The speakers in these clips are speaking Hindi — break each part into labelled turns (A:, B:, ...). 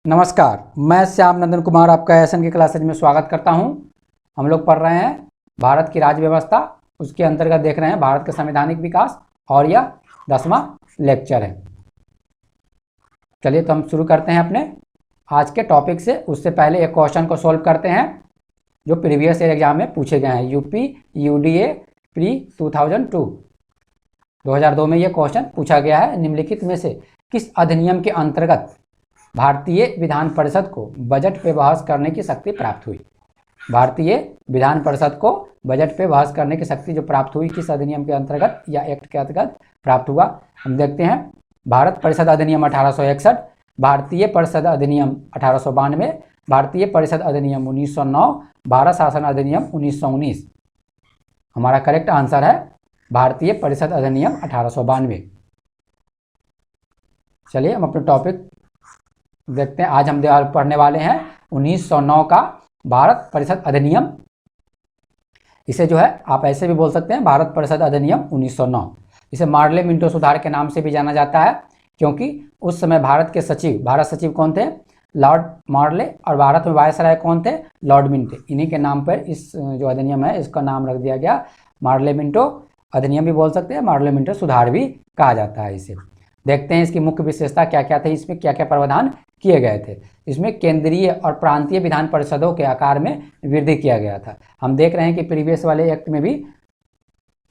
A: नमस्कार, मैं श्याम नंदन कुमार आपका एसएन की क्लासेज में स्वागत करता हूं। हम लोग पढ़ रहे हैं भारत की राज्य व्यवस्था, उसके अंतर्गत देख रहे हैं भारत का संवैधानिक विकास और यह 10वां लेक्चर है। चलिए तो हम शुरू करते हैं अपने आज के टॉपिक से। उससे पहले एक क्वेश्चन को सॉल्व करते हैं जो प्रीवियस ईयर एग्जाम में पूछे गए हैं। यूपी यूडीए प्री 2002 में यह क्वेश्चन पूछा गया है। निम्नलिखित में से किस अधिनियम के अंतर्गत भारतीय विधान परिषद को बजट पे बहस करने की शक्ति प्राप्त हुई? भारतीय विधान परिषद को बजट पे बहस करने की शक्ति जो प्राप्त हुई किस अधिनियम के अंतर्गत या एक्ट के अंतर्गत प्राप्त हुआ? हम देखते हैं भारत परिषद अधिनियम 1861, भारतीय परिषद अधिनियम 1892, भारतीय परिषद अधिनियम 1909, भारत शासन अधिनियम 1919। हमारा करेक्ट आंसर है भारतीय परिषद अधिनियम 1892। चलिए हम अपने टॉपिक देखते हैं। आज हम पढ़ने वाले हैं 1909 का भारत परिषद अधिनियम। इसे जो है आप ऐसे भी बोल सकते हैं भारत परिषद अधिनियम 1909। इसे मार्ले मिंटो सुधार के नाम से भी जाना जाता है क्योंकि उस समय भारत सचिव कौन थे? लॉर्ड मार्ले। और भारत में वायसराय कौन थे? Lord Minto. इन्हीं के नाम पर इस जो अधिनियम है इसका नाम रख दिया गया मार्ले मिंटो अधिनियम भी बोल सकते हैं, मार्ले मिंटो सुधार भी कहा जाता है इसे। देखते हैं इसकी मुख्य विशेषता क्या क्या थी, इसमें क्या क्या प्रावधान किए गए थे। इसमें केंद्रीय और प्रांतीय विधान परिषदों के आकार में वृद्धि किया गया था। हम देख रहे हैं कि प्रीवियस वाले एक्ट में भी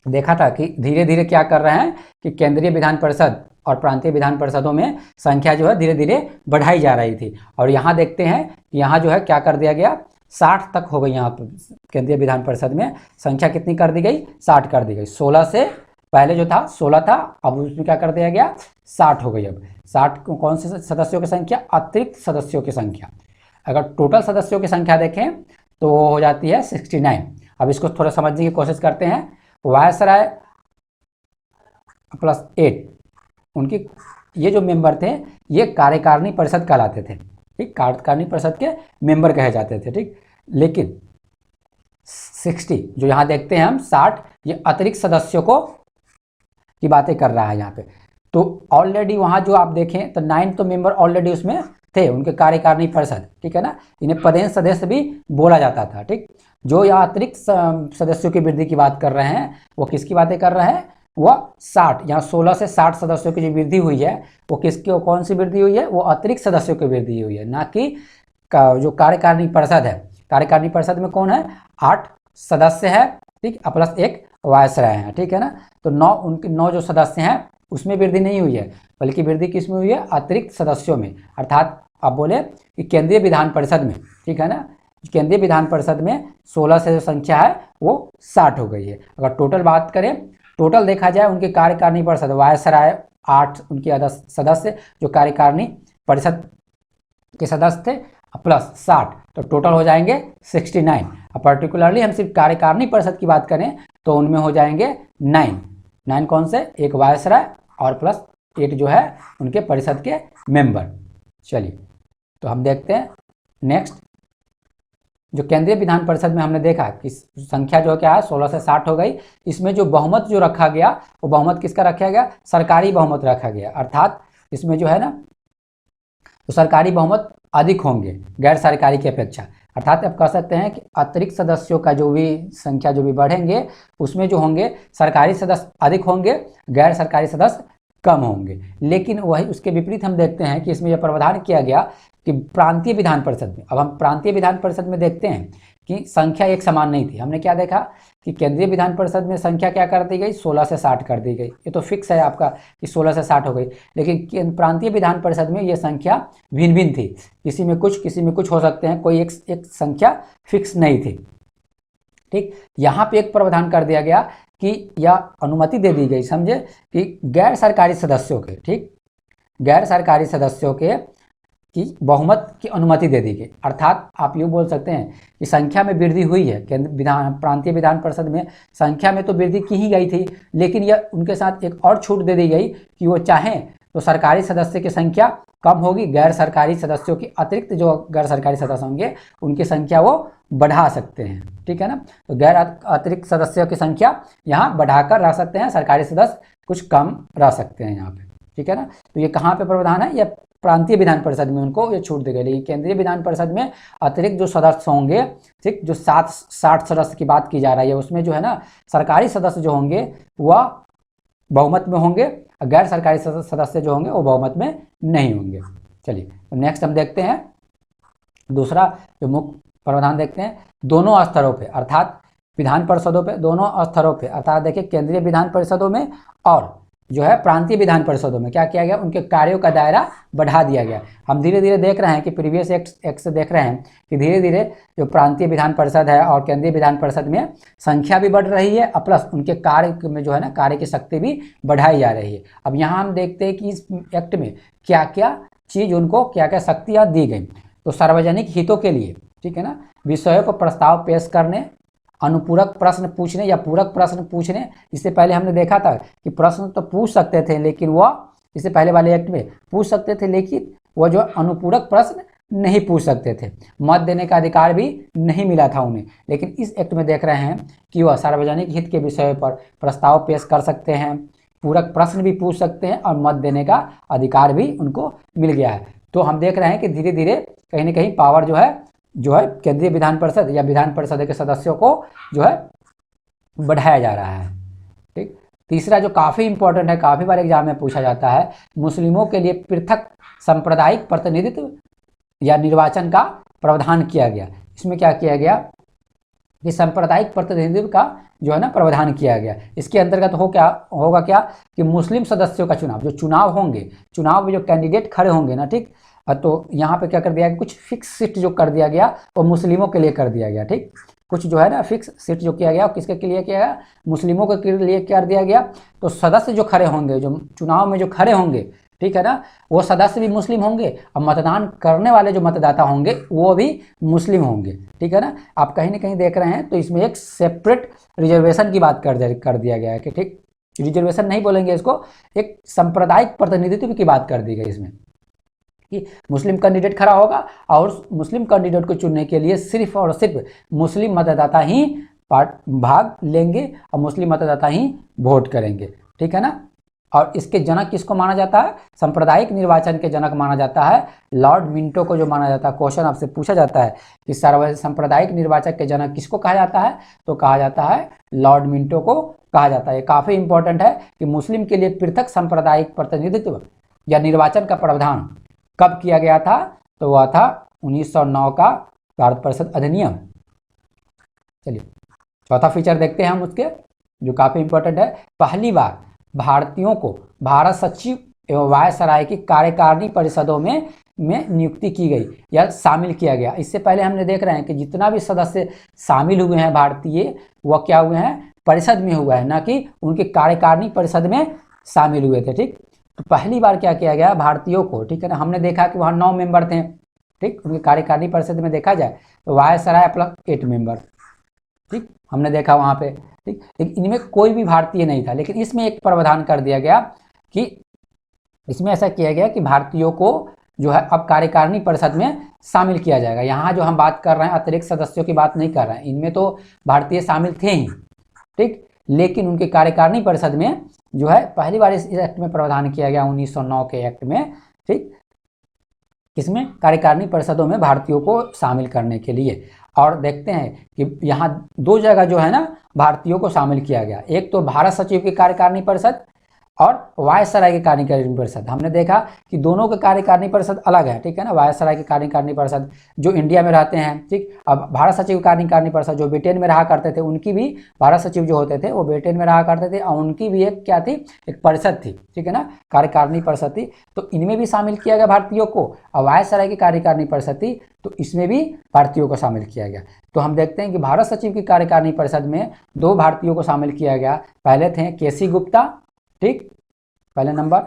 A: देखा था कि धीरे धीरे क्या कर रहे हैं कि केंद्रीय विधान परिषद और प्रांतीय विधान परिषदों में संख्या जो है धीरे धीरे बढ़ाई जा रही थी। और यहाँ देखते हैं कि यहाँ जो है क्या कर दिया गया, 60 तक हो गई। यहाँ पर केंद्रीय विधान परिषद में संख्या कितनी कर दी गई? 60 कर दी गई। 16 से पहले जो था 16 था, अब उसमें क्या कर दिया गया? 60 हो गई। अब 60 कौन से सदस्यों की संख्या? अतिरिक्त सदस्यों की संख्या। अगर टोटल सदस्यों की संख्या देखें तो वो हो जाती है 69। अब इसको थोड़ा समझने की कोशिश करते हैं। वायसराय प्लस 8 उनकी ये जो मेंबर थे ये कार्यकारिणी परिषद कहलाते थे। ठीक, कार्यकारिणी परिषद के मेंबर कहे जाते थे। ठीक, लेकिन 60 जो यहाँ देखते हैं हम 60 ये अतिरिक्त सदस्यों को की बातें कर रहा है यहाँ पे। तो ऑलरेडी वहाँ जो आप देखें तो 9 तो मेंबर ऑलरेडी उसमें थे उनके कार्यकारिणी परिषद। ठीक है ना, इन्हें पदेन सदस्य भी बोला जाता था। ठीक, जो यहाँ अतिरिक्त सदस्यों की वृद्धि की बात कर रहे हैं वो किसकी बातें कर रहे हैं? वह 60, यहाँ 16 से 60 सदस्यों की जो वृद्धि हुई है वो किसकी, कौन सी वृद्धि हुई है? वो अतिरिक्त सदस्यों की वृद्धि हुई है, ना कि जो कार्यकारिणी परिषद है। कार्यकारिणी परिषद में कौन है? 8 सदस्य है। ठीक, प्लस 1 वायसराय है। ठीक है ना, तो 9 जो सदस्य हैं उसमें वृद्धि नहीं हुई है, बल्कि वृद्धि किस में हुई है? अतिरिक्त सदस्यों में। अर्थात आप बोले कि केंद्रीय विधान परिषद में, ठीक है ना, केंद्रीय विधान परिषद में 16 से जो संख्या है वो 60 हो गई है। अगर टोटल बात करें, टोटल देखा जाए उनकी कार्यकारिणी परिषद वायसराय 8 उनके सदस्य जो कार्यकारिणी परिषद के सदस्य थे प्लस 60, तो टोटल हो जाएंगे 69। अब पर्टिकुलरली हम सिर्फ कार्यकारिणी परिषद की बात करें तो उनमें हो जाएंगे 9 कौन से? एक वायसराय और प्लस 8 जो है उनके परिषद के मेंबर। चलिए तो हम देखते हैं नेक्स्ट। जो केंद्रीय विधान परिषद में हमने देखा कि संख्या जो क्या है 16 से 60 हो गई। इसमें जो बहुमत जो रखा गया वो बहुमत किसका रखा गया? सरकारी बहुमत रखा गया। अर्थात इसमें जो है ना तो सरकारी बहुमत अधिक होंगे गैर सरकारी की अपेक्षा। अर्थात आप कह सकते हैं कि अतिरिक्त सदस्यों का जो भी संख्या जो भी बढ़ेंगे उसमें जो होंगे सरकारी सदस्य अधिक होंगे, गैर सरकारी सदस्य कम होंगे। लेकिन वही उसके विपरीत हम देखते हैं कि इसमें यह प्रावधान किया गया कि प्रांतीय विधान परिषद में, अब हम प्रांतीय विधान परिषद में देखते हैं कि संख्या एक समान नहीं थी। हमने क्या देखा कि केंद्रीय विधान परिषद में संख्या क्या कर दी गई? 16 से 60 कर दी गई। ये तो फिक्स है आपका कि 16 से 60 हो गई। लेकिन प्रांतीय विधान परिषद में ये संख्या भिन्न भिन्न थी, किसी में कुछ हो सकते हैं, कोई एक संख्या फिक्स नहीं थी। ठीक, यहाँ पे एक प्रावधान कर दिया गया कि यह अनुमति दे दी गई, समझे, कि गैर सरकारी सदस्यों के, ठीक, गैर सरकारी सदस्यों के की बहुमत की अनुमति दे दी गई। अर्थात आप यूँ बोल सकते हैं कि संख्या में वृद्धि हुई है, प्रांतीय विधान परिषद में संख्या में तो वृद्धि की ही गई थी, लेकिन यह उनके साथ एक और छूट दे दी गई कि वो चाहें तो सरकारी सदस्य की संख्या कम होगी, गैर सरकारी सदस्यों की अतिरिक्त जो गैर सरकारी सदस्य होंगे उनकी संख्या वो बढ़ा सकते हैं। ठीक है ना, तो गैर अतिरिक्त सदस्यों की संख्या यहाँ बढ़ाकर रख सकते हैं, सरकारी सदस्य कुछ कम रह सकते हैं यहाँ पे। ठीक है ना, तो ये कहाँ पे प्रावधान है? यह प्रांतीय विधान परिषद में उनको ये छूट दी गई, लेकिन केंद्रीय विधान परिषद में अतिरिक्त जो सदस्य होंगे, ठीक, जो 60 सदस्य की बात की जा रही है, उसमें जो है ना सरकारी सदस्य जो होंगे वह बहुमत में होंगे, गैर सरकारी सदस्य जो होंगे वो बहुमत में नहीं होंगे। चलिए नेक्स्ट हम देखते हैं दूसरा जो मुख्य प्रावधान देखते हैं, दोनों स्तरों पे अर्थात विधान परिषदों पे, दोनों स्तरों पे अर्थात देखिए केंद्रीय विधान परिषदों में और जो है प्रांतीय विधान परिषदों में क्या किया गया, उनके कार्यों का दायरा बढ़ा दिया गया। हम धीरे धीरे देख रहे हैं कि प्रीवियस एक्ट से देख रहे हैं कि धीरे धीरे जो प्रांतीय विधान परिषद है और केंद्रीय विधान परिषद में संख्या भी बढ़ रही है और प्लस उनके कार्य में जो है ना कार्य की शक्ति भी बढ़ाई जा रही है। अब यहाँ हम देखते हैं कि इस एक्ट में क्या क्या चीज़ उनको क्या क्या शक्तियाँ दी गई। तो सार्वजनिक हितों के लिए, ठीक है ना, विषयों को प्रस्ताव पेश करने, अनुपूरक प्रश्न पूछने या पूरक प्रश्न पूछने। इससे पहले हमने देखा था कि प्रश्न तो पूछ सकते थे लेकिन वह इससे पहले वाले एक्ट में पूछ सकते थे लेकिन वह जो अनुपूरक प्रश्न नहीं पूछ सकते थे, मत देने का अधिकार भी नहीं मिला था उन्हें। लेकिन इस एक्ट में देख रहे हैं कि वह सार्वजनिक हित के विषय पर प्रस्ताव पेश कर सकते हैं, पूरक प्रश्न भी पूछ सकते हैं और मत देने का अधिकार भी उनको मिल गया है। तो हम देख रहे हैं कि धीरे धीरे कहीं ना कहीं पावर जो है केंद्रीय विधान परिषद या विधान परिषद के सदस्यों को जो है बढ़ाया जा रहा है। ठीक, तीसरा जो काफ़ी इंपॉर्टेंट है, काफ़ी बार एग्जाम में पूछा जाता है, मुस्लिमों के लिए पृथक सांप्रदायिक प्रतिनिधित्व या निर्वाचन का प्रावधान किया गया। इसमें क्या किया गया कि सांप्रदायिक प्रतिनिधित्व का जो है ना प्रावधान किया गया। इसके अंतर्गत होगा क्या कि मुस्लिम सदस्यों का चुनाव, जो चुनाव होंगे, चुनाव में जो कैंडिडेट खड़े होंगे ना, ठीक, तो यहाँ पे क्या कर दिया गया, कुछ फिक्स सीट जो कर दिया गया वो मुस्लिमों के लिए कर दिया गया। ठीक, कुछ जो है ना फिक्स सीट जो किया गया किसके लिए किया गया, मुस्लिमों के लिए कर दिया गया। तो सदस्य जो खड़े होंगे, जो चुनाव में जो खड़े होंगे, ठीक है ना, वो सदस्य भी मुस्लिम होंगे और मतदान करने वाले जो मतदाता होंगे वो भी मुस्लिम होंगे। ठीक है ना, आप कहीं ना कहीं देख रहे हैं। तो इसमें एक सेपरेट रिजर्वेशन की बात कर दिया गया है कि ठीक, रिजर्वेशन नहीं बोलेंगे इसको, एक सांप्रदायिक प्रतिनिधित्व की बात कर दी गई इसमें कि मुस्लिम कैंडिडेट खड़ा होगा और मुस्लिम कैंडिडेट को चुनने के लिए सिर्फ और सिर्फ मुस्लिम मतदाता ही भाग लेंगे और मुस्लिम मतदाता ही वोट करेंगे। ठीक है ना, और इसके जनक किसको माना जाता है, सांप्रदायिक निर्वाचन के जनक माना जाता है लॉर्ड मिंटो को, जो माना जाता है। क्वेश्चन आपसे पूछा जाता है कि सांप्रदायिक निर्वाचन के जनक किसको कहा जाता है, तो कहा जाता है लॉर्ड मिंटो को कहा जाता है। काफ़ी इंपॉर्टेंट है कि मुस्लिम के लिए पृथक सांप्रदायिक प्रतिनिधित्व या निर्वाचन का प्रावधान कब किया गया था, तो वह था 1909 का भारत परिषद अधिनियम। चलिए चौथा फीचर देखते हैं हम उसके, जो काफ़ी इंपॉर्टेंट है। पहली बार भारतीयों को भारत सचिव एवं वायसराय की कार्यकारिणी परिषदों में नियुक्ति की गई या शामिल किया गया। इससे पहले हमने देख रहे हैं कि जितना भी सदस्य शामिल हुए हैं भारतीय, वह क्या हुए हैं, परिषद में हुआ है, ना कि उनके कार्यकारिणी परिषद में शामिल हुए थे। ठीक, तो पहली बार क्या किया गया भारतीयों को, ठीक है ना, हमने देखा कि वहाँ 9 मेंबर थे। ठीक, उनके कार्यकारिणी परिषद में देखा जाए तो वायसराय प्लस 8 मेंबर, ठीक, हमने देखा वहाँ पे। ठीक, लेकिन इनमें कोई भी भारतीय नहीं था। लेकिन इसमें एक प्रावधान कर दिया गया कि इसमें ऐसा किया गया कि भारतीयों को जो है अब कार्यकारिणी परिषद में शामिल किया जाएगा। यहाँ जो हम बात कर रहे हैं अतिरिक्त सदस्यों की बात नहीं कर रहे हैं, इनमें तो भारतीय शामिल थे ही। ठीक, लेकिन उनके कार्यकारिणी परिषद में जो है पहली बार इस एक्ट में प्रावधान किया गया 1909 के एक्ट में। ठीक, इसमें कार्यकारिणी परिषदों में भारतीयों को शामिल करने के लिए। और देखते हैं कि यहाँ 2 जगह जो है ना भारतीयों को शामिल किया गया, एक तो भारत सचिव की कार्यकारिणी परिषद और वायसराय की कार्यकारिणी परिषद। हमने देखा कि दोनों के कार्यकारिणी परिषद अलग है। ठीक है ना, वायसराय की कार्यकारिणी परिषद जो इंडिया में रहते हैं, ठीक, अब भारत सचिव कार्यकारिणी परिषद जो ब्रिटेन में रहा करते थे, उनकी भी भारत सचिव जो होते थे वो ब्रिटेन में रहा करते थे और उनकी भी एक क्या थी, एक परिषद थी। ठीक है ना, कार्यकारिणी परिषद थी। तो इनमें भी शामिल किया गया भारतीयों को, और वायसराय की कार्यकारिणी परिषद थी तो इसमें भी भारतीयों को शामिल किया गया। तो हम देखते हैं कि भारत सचिव की कार्यकारिणी परिषद में 2 भारतीयों को शामिल किया गया। पहले थे केसी गुप्ता। ठीक, पहले नंबर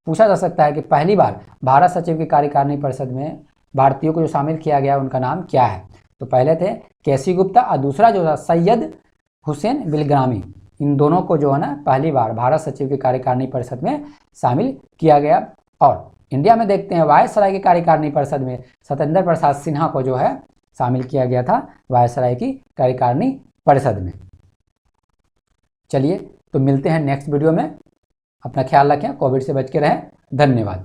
A: पूछा जा सकता है कि पहली बार भारत सचिव की कार्यकारिणी परिषद में भारतीयों को जो शामिल किया गया उनका नाम क्या है, तो पहले थे केसी गुप्ता और दूसरा जो था सैयद हुसैन बिलग्रामी। इन दोनों को जो है ना पहली बार भारत सचिव की कार्यकारिणी परिषद में शामिल किया गया। और इंडिया में देखते हैं वायसराय की कार्यकारिणी परिषद में सत्येंद्र प्रसाद सिन्हा को जो है शामिल किया गया था वायसराय की कार्यकारिणी परिषद में। चलिए तो मिलते हैं नेक्स्ट वीडियो में। अपना ख्याल रखें, कोविड से बच के रहें। धन्यवाद।